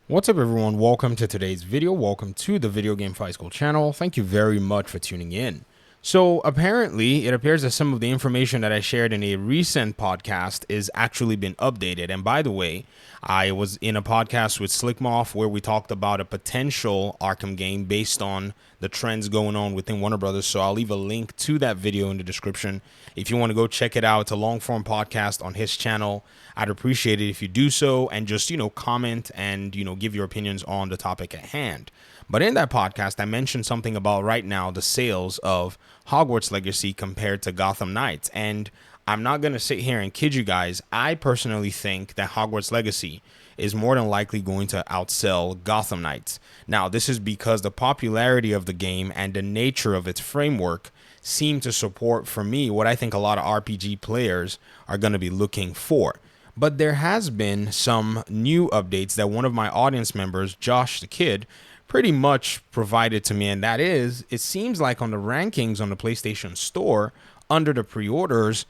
What's up everyone, welcome to today's video, welcome to the Video Game Fight School channel. Thank you very much for tuning in. So apparently it appears that some of the information that I shared in a recent podcast is actually been updated. And by the way, I was in a podcast with Slickmoff where we talked about a potential Arkham game based on the trends going on within Warner Brothers. So I'll leave a link to that video in the description if you want to go check it out. It's a long form podcast on his channel. I'd appreciate it if you do so and just, comment and, give your opinions on the topic at hand. But in that podcast, I mentioned something about right now the sales of Hogwarts Legacy compared to Gotham Knights. And I'm not going to sit here and kid you guys. I personally think that Hogwarts Legacy is more than likely going to outsell Gotham Knights. Now, this is because the popularity of the game and the nature of its framework seem to support, for me, what I think a lot of RPG players are going to be looking for. But there has been some new updates that one of my audience members, Josh the Kid, pretty much provided to me, and that is, it seems like on the rankings on the PlayStation Store, under the pre-orders,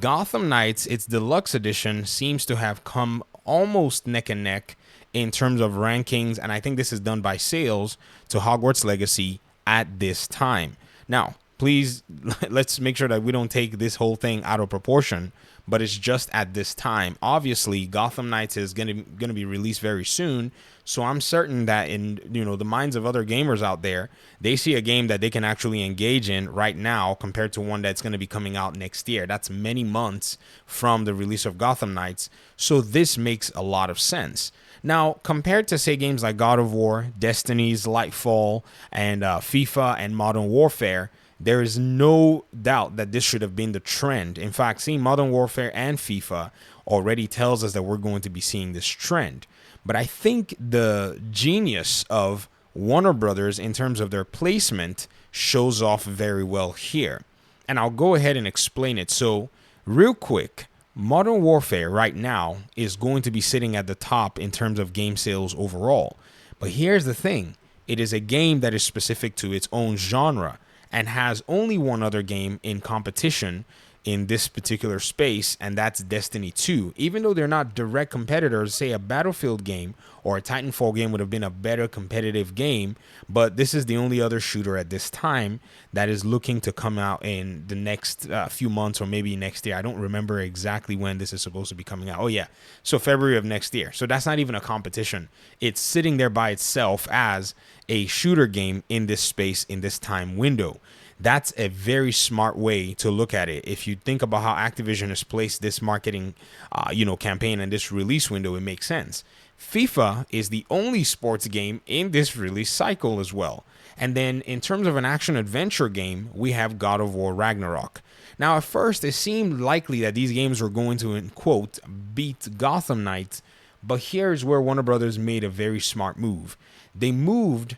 Gotham Knights, its deluxe edition, seems to have come almost neck and neck in terms of rankings, and I think this is done by sales to Hogwarts Legacy at this time. Now, please, let's make sure that we don't take this whole thing out of proportion, but it's just at this time. Obviously, Gotham Knights is going to be released very soon, so I'm certain that in the minds of other gamers out there, they see a game that they can actually engage in right now compared to one that's going to be coming out next year. That's many months from the release of Gotham Knights, so this makes a lot of sense. Now, compared to, say, games like God of War, Destiny's, Lightfall, and FIFA and Modern Warfare, there is no doubt that this should have been the trend. In fact, seeing Modern Warfare and FIFA already tells us that we're going to be seeing this trend. But I think the genius of Warner Brothers in terms of their placement shows off very well here. And I'll go ahead and explain it. So, real quick, Modern Warfare right now is going to be sitting at the top in terms of game sales overall. But here's the thing. It is a game that is specific to its own genre and has only one other game in competition in this particular space, and that's Destiny 2. Even though they're not direct competitors, say a Battlefield game or a Titanfall game would have been a better competitive game, but this is the only other shooter at this time that is looking to come out in the next few months or maybe next year. I don't remember exactly when this is supposed to be coming out. Oh yeah, so February of next year. So that's not even a competition. It's sitting there by itself as a shooter game in this space, in this time window. That's a very smart way to look at it. If you think about how Activision has placed this marketing, campaign and this release window, it makes sense. FIFA is the only sports game in this release cycle as well. And then in terms of an action adventure game, we have God of War Ragnarok. Now, at first, it seemed likely that these games were going to, in quote, beat Gotham Knights. But here's where Warner Brothers made a very smart move. They moved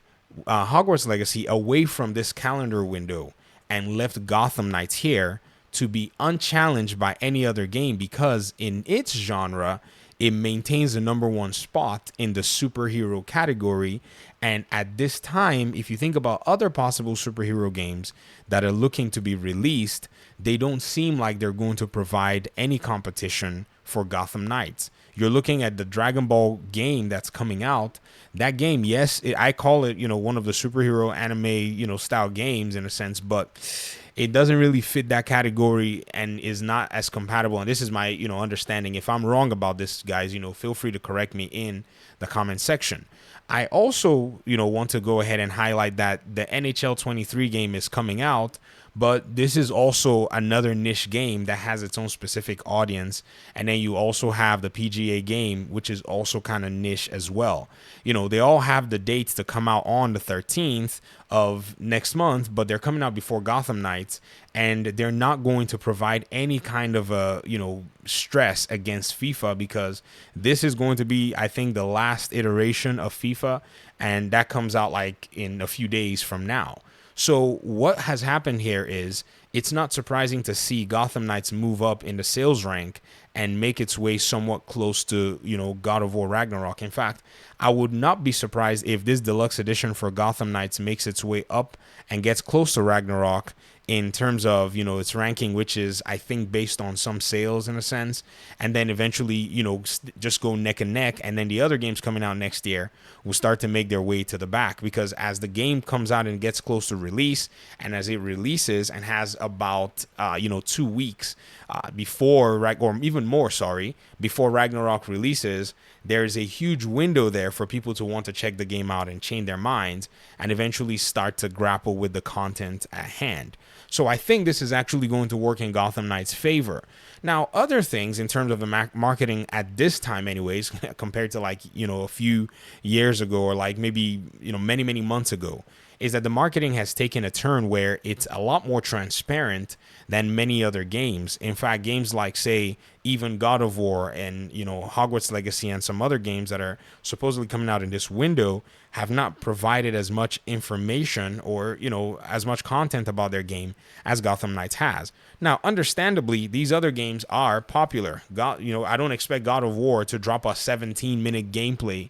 Hogwarts Legacy away from this calendar window and left Gotham Knights here to be unchallenged by any other game because in its genre, it maintains the #1 spot in the superhero category. And at this time, if you think about other possible superhero games that are looking to be released, they don't seem like they're going to provide any competition for Gotham Knights. You're looking at the Dragon Ball game that's coming out. That game, yes, I call it, one of the superhero anime, style games in a sense, but it doesn't really fit that category and is not as compatible. And this is my, understanding. If I'm wrong about this, guys, feel free to correct me in the comment section. I also, want to go ahead and highlight that the NHL 23 game is coming out, but this is also another niche game that has its own specific audience. And then you also have the PGA game, which is also kind of niche as well. They all have the dates to come out on the 13th of next month, but they're coming out before Gotham Knights, and they're not going to provide any kind of a, stress against FIFA because this is going to be, I think, the last iteration of FIFA, and that comes out like in a few days from now. So what has happened here is it's not surprising to see Gotham Knights move up in the sales rank and make its way somewhat close to, God of War Ragnarok. In fact, I would not be surprised if this deluxe edition for Gotham Knights makes its way up and gets close to Ragnarok in terms of, its ranking, which is, I think, based on some sales in a sense, and then eventually, just go neck and neck. And then the other games coming out next year will start to make their way to the back, because as the game comes out and gets close to release, and as it releases and has about, 2 weeks before, or even more, before Ragnarok releases, there's a huge window there for people to want to check the game out and change their minds and eventually start to grapple with the content at hand. So I think this is actually going to work in Gotham Knights' favor. Now, other things in terms of the marketing at this time anyways, compared to a few years ago, or maybe, many, many months ago, is that the marketing has taken a turn where it's a lot more transparent than many other games. In fact, games like, say, even God of War and, Hogwarts Legacy and some other games that are supposedly coming out in this window have not provided as much information or, as much content about their game as Gotham Knights has. Now, understandably, these other games are popular. I don't expect God of War to drop a 17-minute gameplay,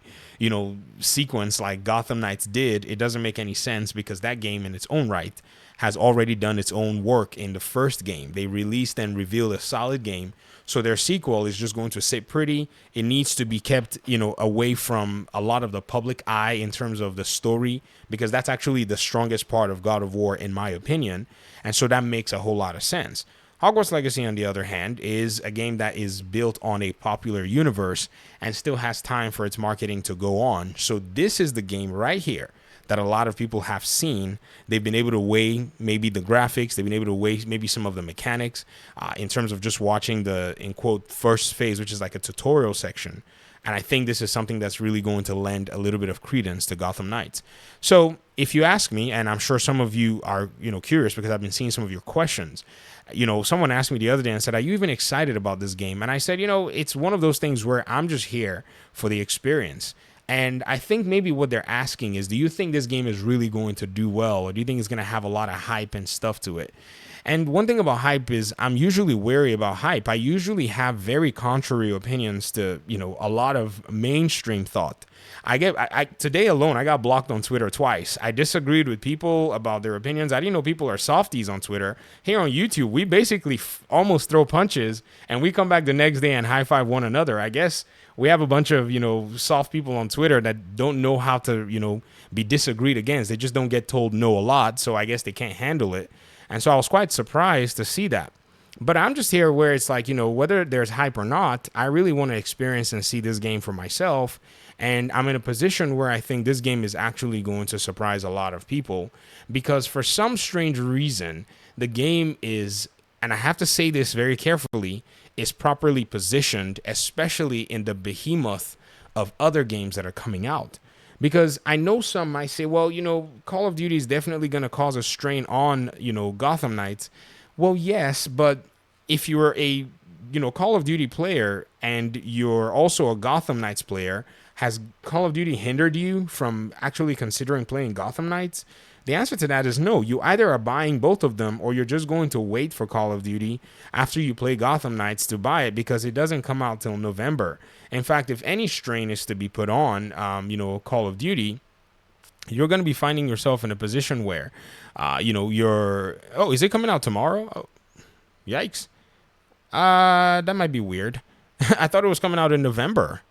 sequence like Gotham Knights did. It doesn't make any sense, because that game in its own right has already done its own work in the first game. They released and revealed a solid game. So their sequel is just going to sit pretty. It needs to be kept, away from a lot of the public eye in terms of the story, because that's actually the strongest part of God of War, in my opinion. And so that makes a whole lot of sense. Hogwarts Legacy, on the other hand, is a game that is built on a popular universe and still has time for its marketing to go on. So this is the game right here that a lot of people have seen. They've been able to weigh maybe the graphics. They've been able to weigh maybe some of the mechanics in terms of just watching the, in quote, first phase, which is like a tutorial section. And I think this is something that's really going to lend a little bit of credence to Gotham Knights. So if you ask me, and I'm sure some of you are, curious, because I've been seeing some of your questions. Someone asked me the other day and said, are you even excited about this game? And I said, it's one of those things where I'm just here for the experience. And I think maybe what they're asking is, do you think this game is really going to do well? Or do you think it's going to have a lot of hype and stuff to it? And one thing about hype is I'm usually wary about hype. I usually have very contrary opinions to, a lot of mainstream thought. Today alone, I got blocked on Twitter twice. I disagreed with people about their opinions. I didn't know people are softies on Twitter. Here on YouTube, we basically almost throw punches, and we come back the next day and high five one another. I guess we have a bunch of, soft people on Twitter that don't know how to, be disagreed against. They just don't get told no a lot, so I guess they can't handle it. And so I was quite surprised to see that. But I'm just here where it's like, whether there's hype or not, I really want to experience and see this game for myself. And I'm in a position where I think this game is actually going to surprise a lot of people, because for some strange reason, the game is, and I have to say this very carefully, is properly positioned, especially in the behemoth of other games that are coming out. Because I know some might say, well, Call of Duty is definitely going to cause a strain on, Gotham Knights. Well, yes, but if you're a, Call of Duty player and you're also a Gotham Knights player, has Call of Duty hindered you from actually considering playing Gotham Knights? The answer to that is no. You either are buying both of them, or you're just going to wait for Call of Duty after you play Gotham Knights to buy it, because it doesn't come out till November. In fact, if any strain is to be put on, Call of Duty, you're going to be finding yourself in a position where, is it coming out tomorrow? Oh, yikes. That might be weird. I thought it was coming out in November.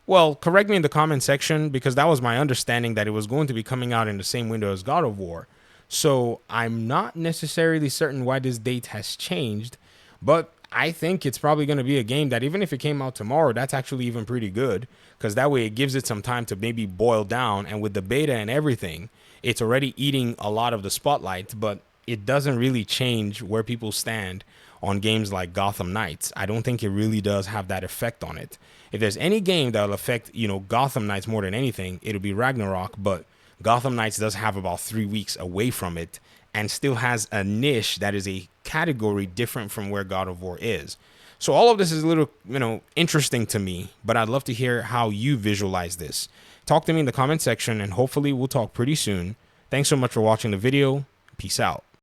Well, correct me in the comment section, because that was my understanding, that it was going to be coming out in the same window as God of War. So I'm not necessarily certain why this date has changed, but I think it's probably going to be a game that even if it came out tomorrow, that's actually even pretty good, because that way it gives it some time to maybe boil down. And with the beta and everything, it's already eating a lot of the spotlight, but it doesn't really change where people stand on games like Gotham Knights. I don't think it really does have that effect on it. If there's any game that will affect, Gotham Knights more than anything, it'll be Ragnarok. But Gotham Knights does have about 3 weeks away from it, and still has a niche that is a category different from where God of War is. So all of this is a little, interesting to me, but I'd love to hear how you visualize this. Talk to me in the comment section, and hopefully we'll talk pretty soon. Thanks so much for watching the video. Peace out.